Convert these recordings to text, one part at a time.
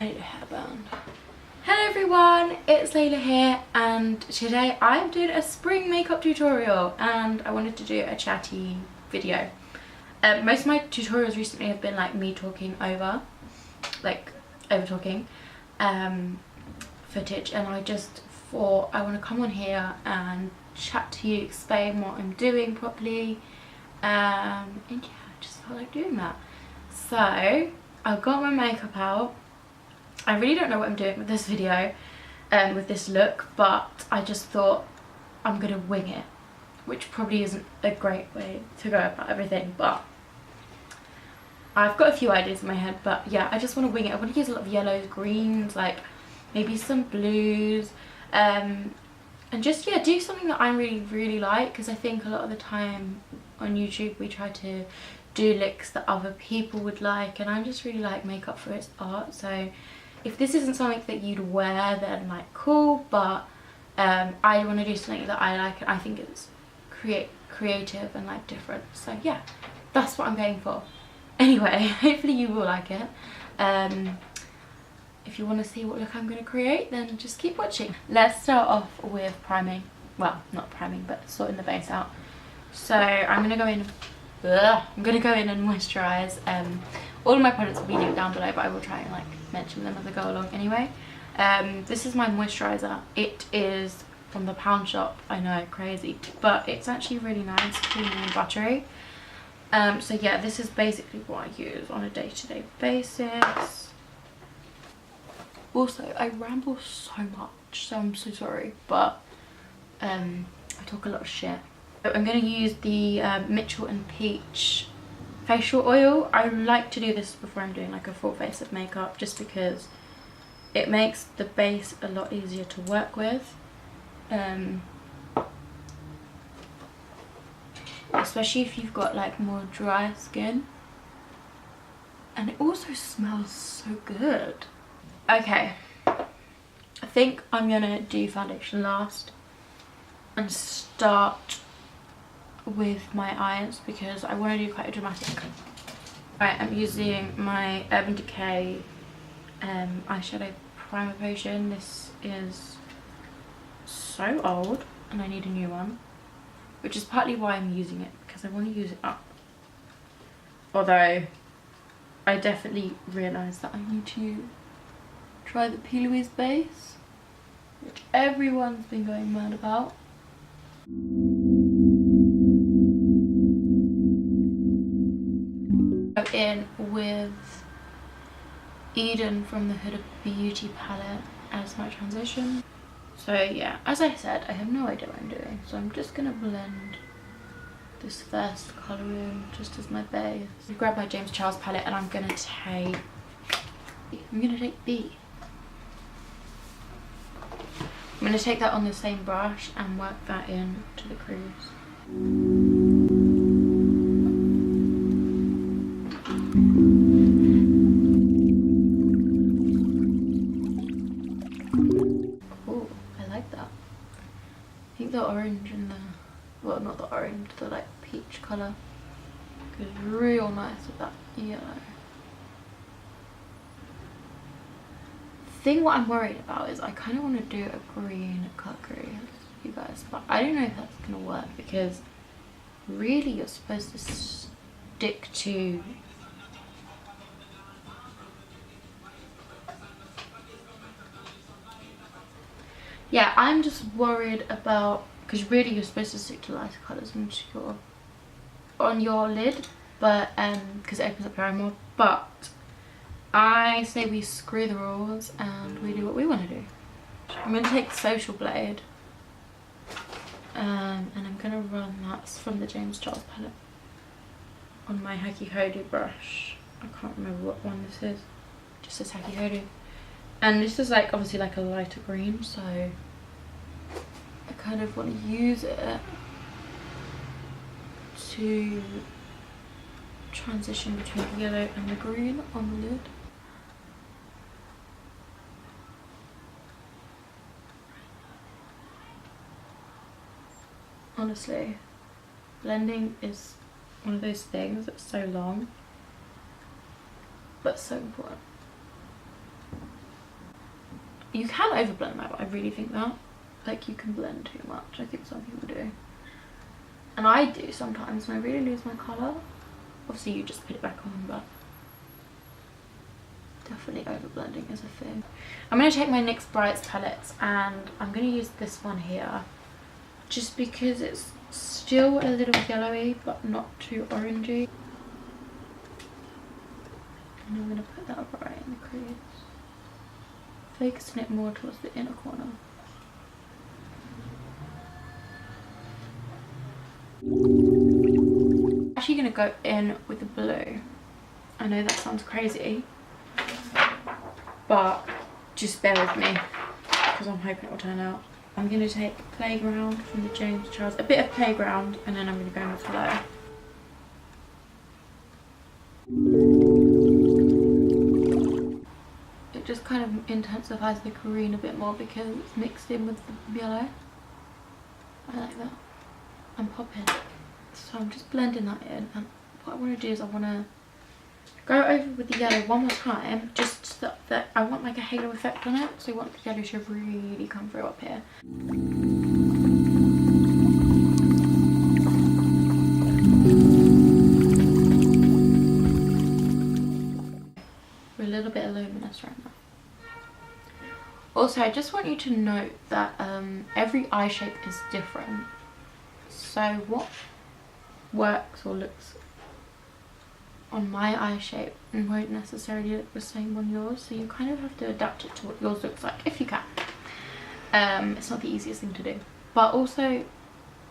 I need a hairband. Hello everyone, it's Layla here, and today I'm doing a spring makeup tutorial, and I wanted to do a chatty video. Most of my tutorials recently have been like me talking over talking footage, and I just thought I want to come on here and chat to you, explain what I'm doing properly, and yeah, I just felt like doing that. So I've got my makeup out. I really don't know what I'm doing with this video, with this look, but I just thought I'm gonna wing it, which probably isn't a great way to go about everything, but I've got a few ideas in my head. But yeah, I just want to wing it. I want to use a lot of yellows, greens, like maybe some blues, and just, yeah, do something that I really like, because I think a lot of the time on YouTube we try to do looks that other people would like, and I just really like makeup for its art. So if this isn't something that you'd wear, then like cool, but I want to do something that I like, and I think it's creative and like different. So yeah, that's what I'm going for. Anyway, hopefully you will like it. If you want to see what look I'm going to create, then just keep watching. Let's start off with priming. Well, not priming, but sorting the base out. So I'm going to go in. I'm going to go in and moisturise. All of my products will be linked down below, but I will try and like mention them as I go along anyway. This is my moisturiser. It is from the Pound shop. I know, crazy, but it's actually really nice, creamy and buttery. So yeah, this is basically what I use on a day-to-day basis. Also, I ramble so much, so I'm so sorry, but I talk a lot of shit. So I'm going to use the Mitchell and Peach facial oil. I like to do this before I'm doing like a full face of makeup, just because it makes the base a lot easier to work with. Especially if you've got like more dry skin, and it also smells so good. Okay, I think I'm gonna do foundation last and start with my eyes, because I want to do quite a dramatic. Right, I'm using my Urban Decay eyeshadow primer potion. This is so old and I need a new one, which is partly why I'm using it, because I want to use it up. Although I definitely realise that I need to try the P. Louise base, which everyone's been going mad about. Go in with Eden from the Huda Beauty palette as my transition. So yeah, as I said, I have no idea what I'm doing, so I'm just gonna blend this first colour in just as my base. I grab my James Charles palette, and I'm gonna take B. I'm gonna take that on the same brush and work that in to the crease. The orange in the, well, not the orange, the like peach colour goes real nice with that yellow. The thing what I'm worried about is I kind of want to do a green cut crease, you guys, but I don't know if that's gonna work, because really you're supposed to stick to yeah, I'm just worried about, because really you're supposed to stick to lighter colours on your lid, but because it opens up your eye more. But I say we screw the rules and we do what we want to do. I'm going to take the Social Blade, and I'm going to run that from the James Charles palette on my Haki Hodu brush. I can't remember what one this is, just says Haki Hodu. And this is like obviously like a lighter green, so I kind of want to use it to transition between the yellow and the green on the lid. Honestly, blending is one of those things that's so long but so important. You can overblend that, but I really think that, like, you can blend too much. I think some people do. And I do sometimes when I really lose my colour. Obviously you just put it back on, but definitely overblending is a thing. I'm going to take my NYX Brights palettes and I'm going to use this one here. Just because it's still a little yellowy, but not too orangey. And I'm going to put that right in the crease. Focusing it more towards the inner corner. Actually going to go in with the blue. I know that sounds crazy, but just bear with me because I'm hoping it will turn out. I'm going to take Playground from the James Charles, a bit of Playground, and then I'm going to go in with Hello. It just kind of intensifies the green a bit more because it's mixed in with the yellow. I like that. I'm popping. So I'm just blending that in, and what I want to do is I want to go over with the yellow one more time, just so that I want like a halo effect on it, so I want the yellow to really come through up here. We're a little bit of Luminous right now. Also, I just want you to note that every eye shape is different. So what works or looks on my eye shape won't necessarily look the same on yours, so you kind of have to adapt it to what yours looks like if you can. It's not the easiest thing to do, but also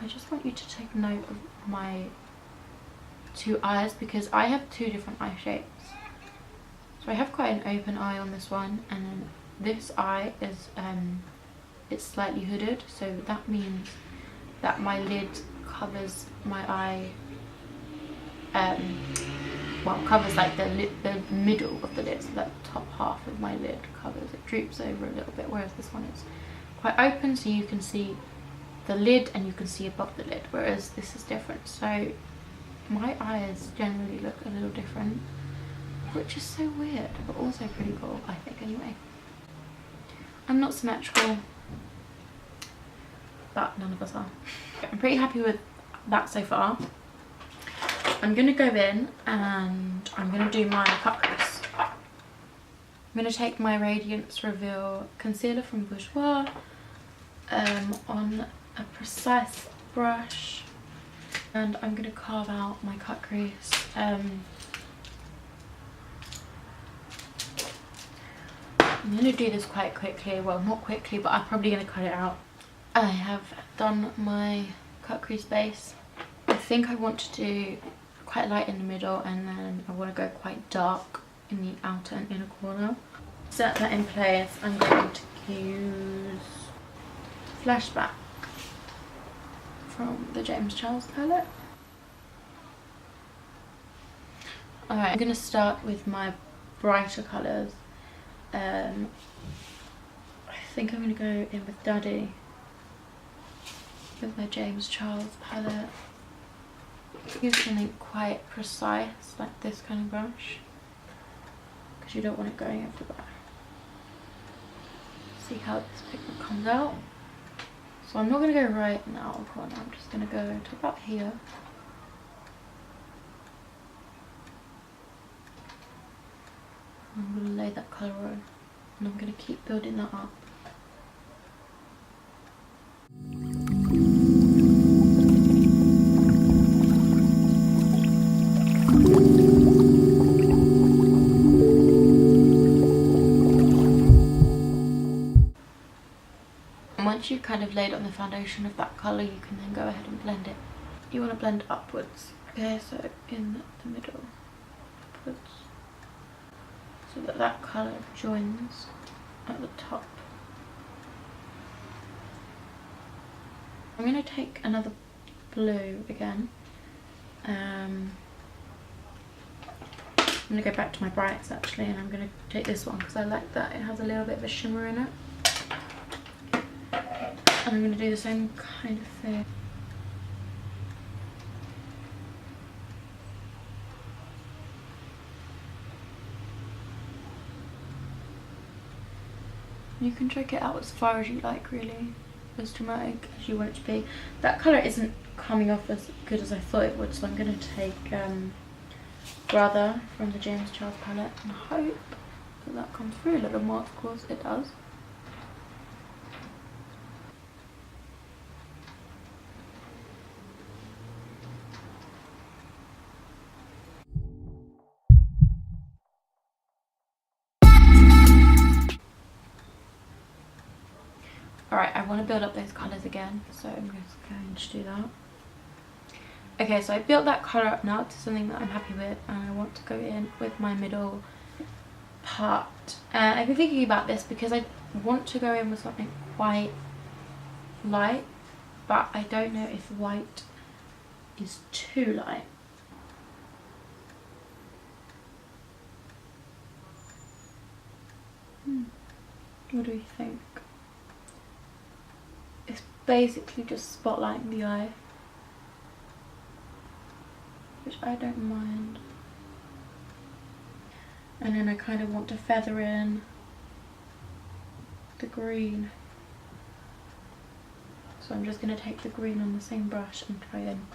I just want you to take note of my two eyes because I have two different eye shapes. So I have quite an open eye on this one, and then this eye is it's slightly hooded, so that means that my lid covers my eye, well, covers like the middle of the lid, so that top half of my lid covers, it droops over a little bit, whereas this one is quite open, so you can see the lid and you can see above the lid, whereas this is different. So my eyes generally look a little different, which is so weird, but also pretty cool, I think, anyway. I'm not symmetrical, but none of us are. I'm pretty happy with that so far. I'm going to go in and I'm going to do my cut crease. I'm going to take my Radiance Reveal Concealer from Bourjois on a precise brush, and I'm going to carve out my cut crease. I'm going to do this quite quickly, well, not quickly, but I'm probably going to cut it out. I have done my cut crease base. I think I want to do quite light in the middle, and then I want to go quite dark in the outer and inner corner. Set that in place. I'm going to use Flashback from the James Charles palette. Alright, I'm going to start with my brighter colours. I think I'm going to go in with Daddy with my James Charles palette. Use something quite precise, like this kind of brush, because you don't want it going everywhere. See how this pigment comes out. So I'm not going to go right in the outer corner, I'm just going to go to about here. I'm going to lay that colour on, and I'm going to keep building that up. Once you've kind of laid on the foundation of that colour, you can then go ahead and blend it. You want to blend upwards, okay, so in the middle, upwards, so that that colour joins at the top. I'm going to take another blue again. I'm going to go back to my brights actually, and I'm going to take this one because I like that it has a little bit of a shimmer in it. And I'm going to do the same kind of thing. You can check it out as far as you like, really, as dramatic as you want it to be. That colour isn't coming off as good as I thought it would, so I'm going to take Brother from the James Charles palette and hope that that comes through a little more. Of course it does. Alright, I want to build up those colours again, so I'm just going to do that. Okay, so I built that colour up now to something that I'm happy with, and I want to go in with my middle part. I've been thinking about this because I want to go in with something quite light, but I don't know if white is too light. What do you think? It's basically just spotlighting the eye, which I don't mind. And then I kind of want to feather in the green. So I'm just going to take the green on the same brush and try and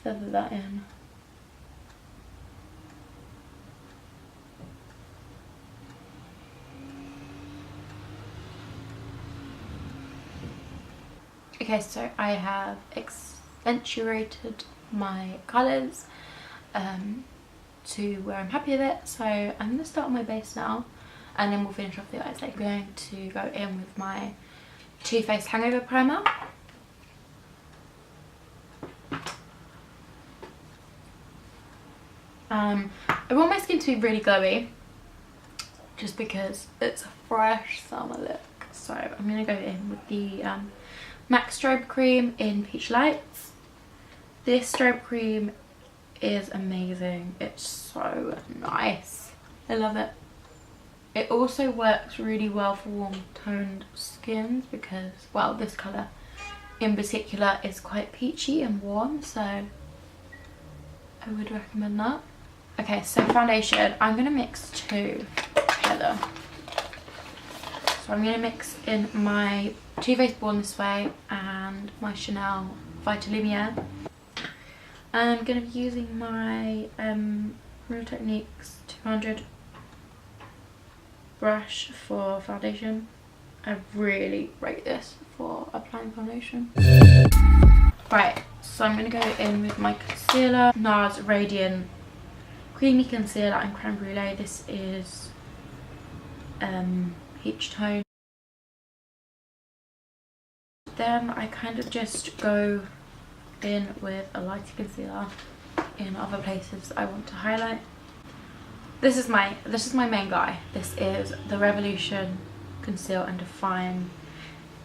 feather that in. Okay, so I have accentuated my colours to where I'm happy with it. So I'm going to start on my base now, and then we'll finish off the eyes. I'm going to go in with my Too Faced Hangover primer. I want my skin to be really glowy, just because it's a fresh summer look. So I'm going to go in with the MAC Strobe cream in Peach Lights. This strobe cream is amazing. It's so nice. I love it. It also works really well for warm toned skins because, well, this colour in particular is quite peachy and warm, so I would recommend that. Okay, so foundation, I'm going to mix two together. So I'm going to mix in my Too Faced Born This Way and my Chanel Vitalumiere. And I'm going to be using my Real Techniques 200 brush for foundation. I really rate this for applying foundation. Right, so I'm going to go in with my concealer, Nars Radiant Creamy Concealer in Creme Brulee. This is peach tone. Then I kind of just go in with a lighter concealer in other places I want to highlight. This is my main guy. This is the Revolution Conceal and Define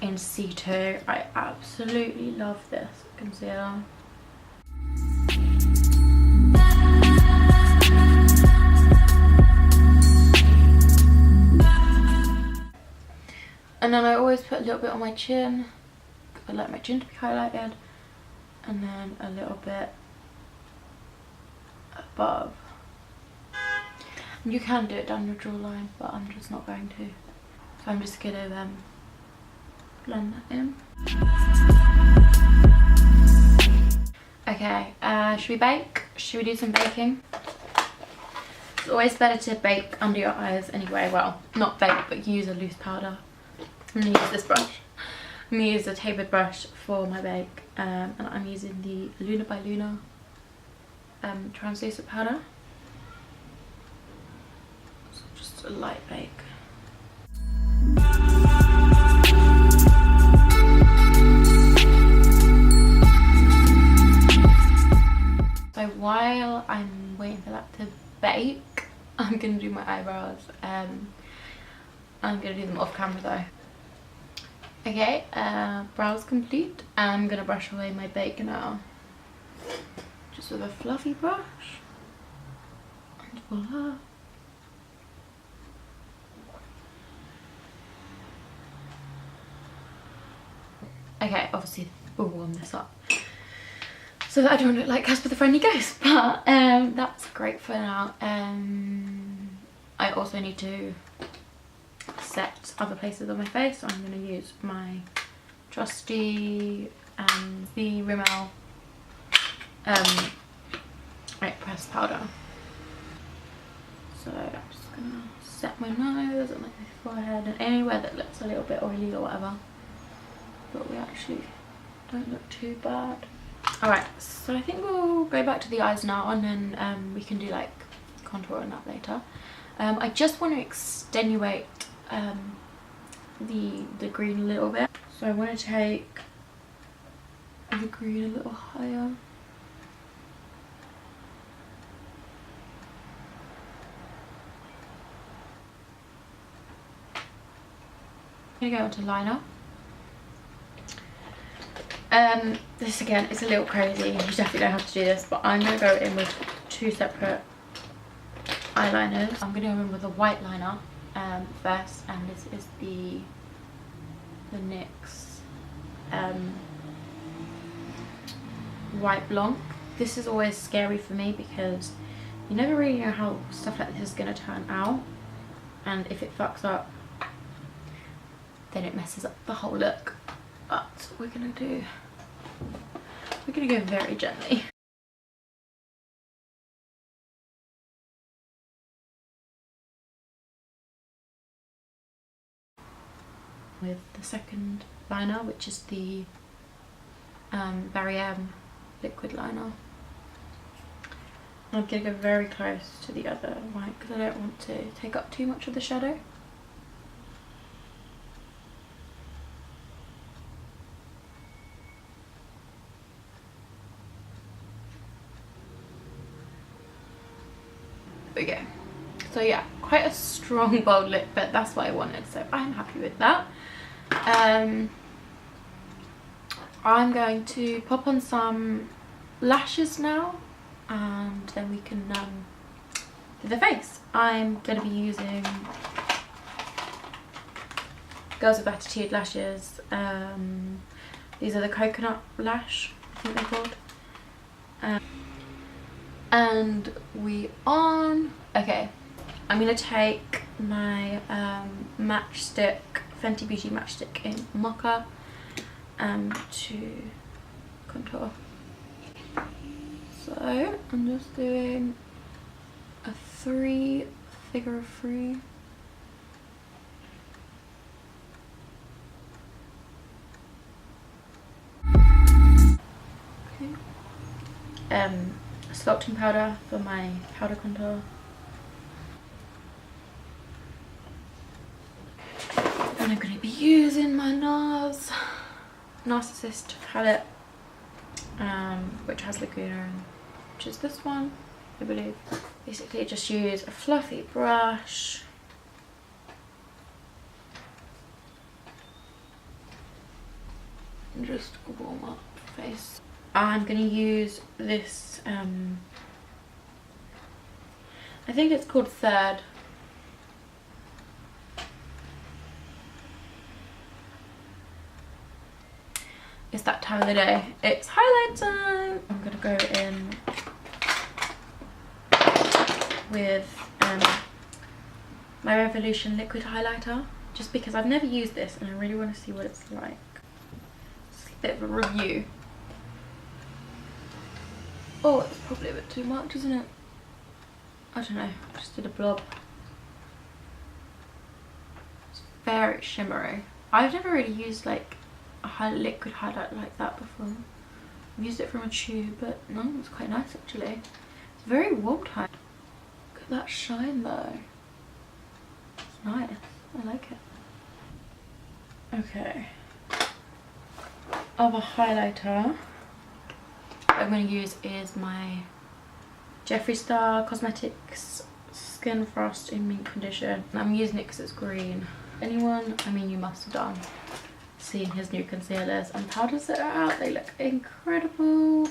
in C2. I absolutely love this concealer. And then I always put a little bit on my chin. I like my chin to be highlighted. And then a little bit above. You can do it down your jawline, but I'm just not going to. So I'm just going to blend that in. Okay, should we bake? Should we do some baking? It's always better to bake under your eyes anyway. Well, not bake, but use a loose powder. I'm going to use this brush. I'm going to use a tapered brush for my bake. And I'm using the Luna by Luna translucent powder. So just a light bake. So while I'm waiting for that to bake, I'm going to do my eyebrows. I'm going to do them off camera though. Okay, brows complete. I'm going to brush away my bake now. Just with a fluffy brush. And voila. Okay, obviously we'll warm this up so that I don't look like Casper the Friendly Ghost, but that's great for now. I also need to set other places on my face. So I'm going to use my trusty the Rimmel pressed powder. So I'm just going to set my nose and my forehead and anywhere that looks a little bit oily or whatever. But we actually don't look too bad. Alright, so I think we'll go back to the eyes now, and then we can do like contour and that later. I just want to extenuate the green a little bit. So I want to take the green a little higher. I'm going to go onto liner. This again is a little crazy, you definitely don't have to do this, but I'm going to go in with 2 separate eyeliners. I'm going to go in with a white liner first, and this is the NYX White Blanc. This is always scary for me because you never really know how stuff like this is going to turn out, and if it fucks up then it messes up the whole look. But we're gonna go very gently. With the second liner, which is the Barry liquid liner. I'm gonna go very close to the other white because I don't want to take up too much of the shadow. There we go. So yeah, quite a strong bold lip, but that's what I wanted, so I'm happy with that. I'm going to pop on some lashes now, and then we can do the face. I'm going to be using Girls with Attitude lashes. These are the coconut lash, I think they're called. And we on. Okay, I'm going to take my matchstick, Fenty Beauty matchstick in Mocha to contour. So I'm just doing a 3 figure of 3. Okay. Sculpting powder for my powder contour. And I'm going to be using my Nars Narcissist palette, which has Laguna, which is this one, I believe. Basically just use a fluffy brush and just warm up the face. I'm going to use this, I think it's called Third. It's that time of the day. It's highlight time. I'm going to go in with my Revolution liquid highlighter, just because I've never used this and I really want to see what it's like. It's a bit of a review. Oh, it's probably a bit too much, isn't it? I don't know, I just did a blob. It's very shimmery. I've never really used like a liquid highlight like that before. I've used it from a tube, but no, it's quite nice actually. It's very warm tone. Look at that shine though. It's nice, I like it. Okay. Other highlighter I'm going to use is my Jeffree Star Cosmetics Skin Frost in Mint Condition. I'm using it because it's green. Anyone, I mean you must have done, seen his new concealers and powders that are out. They look incredible.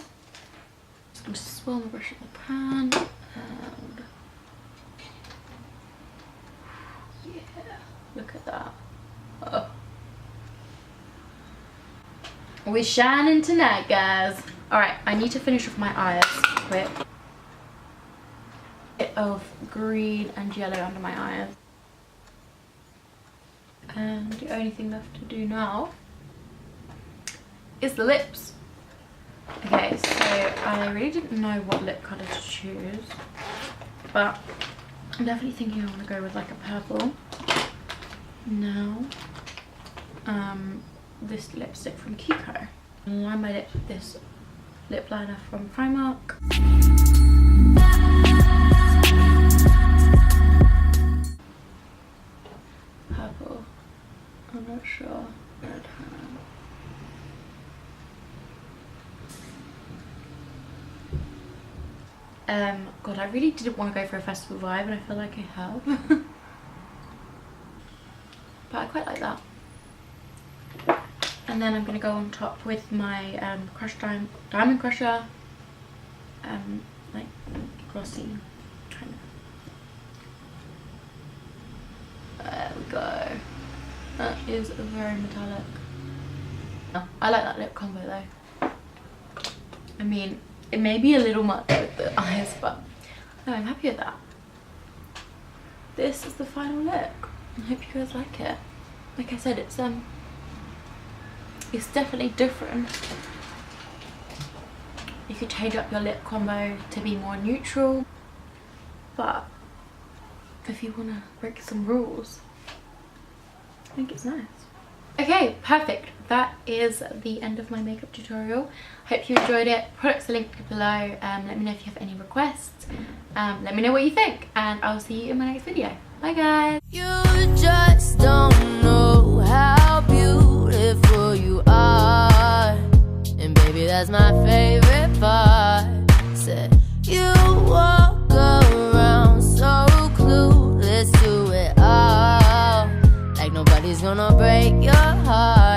Just going to swirl the brush in the pan and yeah, look at that. Oh. We're shining tonight, guys. Alright, I need to finish off my eyes quick. A bit of green and yellow under my eyes. And the only thing left to do now is the lips. Okay, so I really didn't know what lip colour to choose, but I'm definitely thinking I want to go with like a purple. Now, this lipstick from Kiko. And line my lips with this lip liner from Primark. Purple. I'm not sure. Red. God, I really didn't want to go for a festival vibe, and I feel like I have. But I quite like that. And then I'm going to go on top with my Diamond Crusher, like glossy kind of. There we go. That is very metallic. Oh, I like that lip combo though. I mean, it may be a little much with the eyes, but no, I'm happy with that. This is the final look. I hope you guys like it. Like I said, it's definitely different. You could change up your lip combo to be more neutral, but if you want to break some rules, I think it's nice. Okay, perfect. That is the end of my makeup tutorial. Hope you enjoyed it. Products are linked below. Let me know if you have any requests. Let me know what you think, and I'll see you in my next video. Bye guys. You just don't know how beautiful you are, and baby, that's my favorite part. Said you walk around so clueless to it all, like nobody's gonna break your heart.